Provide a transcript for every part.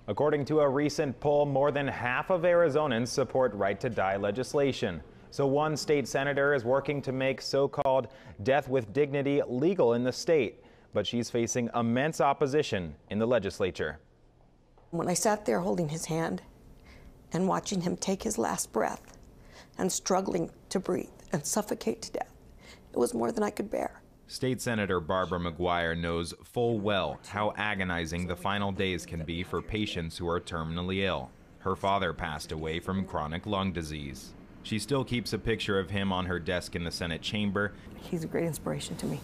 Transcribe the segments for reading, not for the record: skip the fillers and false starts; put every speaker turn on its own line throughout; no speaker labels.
According to a recent poll, more than half of Arizonans support right-to-die legislation. So one state senator is working to make so-called death with dignity legal in the state, but she's facing immense opposition in the legislature.
When I sat there holding his hand and watching him take his last breath and struggling to breathe and suffocate to death, it was more than I could bear.
State Senator Barbara McGuire knows full well how agonizing the final days can be for patients who are terminally ill. Her father passed away from chronic lung disease. She still keeps a picture of him on her desk in the Senate chamber.
He's a great inspiration to me,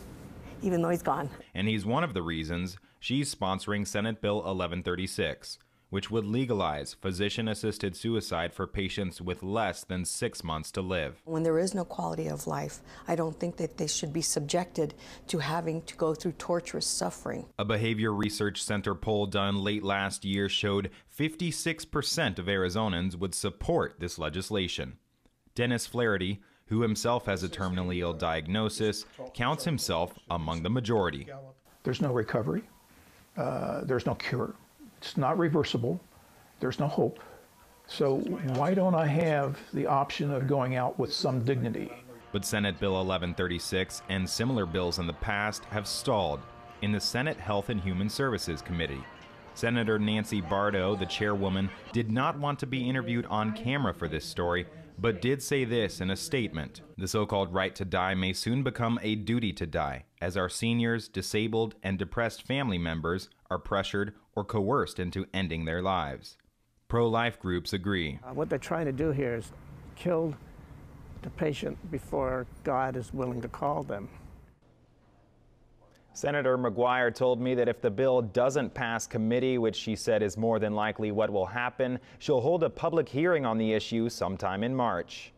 even though he's gone.
And he's one of the reasons she's sponsoring Senate Bill 1136, which would legalize physician-assisted suicide for patients with less than 6 months to live.
When there is no quality of life, I don't think that they should be subjected to having to go through torturous suffering.
A Behavior Research Center poll done late last year showed 56% of Arizonans would support this legislation. Dennis Flaherty, who himself has a terminally ill diagnosis, counts himself among the majority.
There's no recovery. There's no cure. It's not reversible. There's no hope. So why don't I have the option of going out with some dignity?
But Senate Bill 1136 and similar bills in the past have stalled in the Senate Health and Human Services Committee. Senator Nancy Bardo, the chairwoman, did not want to be interviewed on camera for this story, but did say this in a statement: the so-called right to die may soon become a duty to die, as our seniors, disabled, and depressed family members are pressured or coerced into ending their lives. Pro-life groups agree.
What they're trying to do here is kill the patient before God is willing to call them.
Senator McGuire told me that if the bill doesn't pass committee, which she said is more than likely what will happen, she'll hold a public hearing on the issue sometime in March.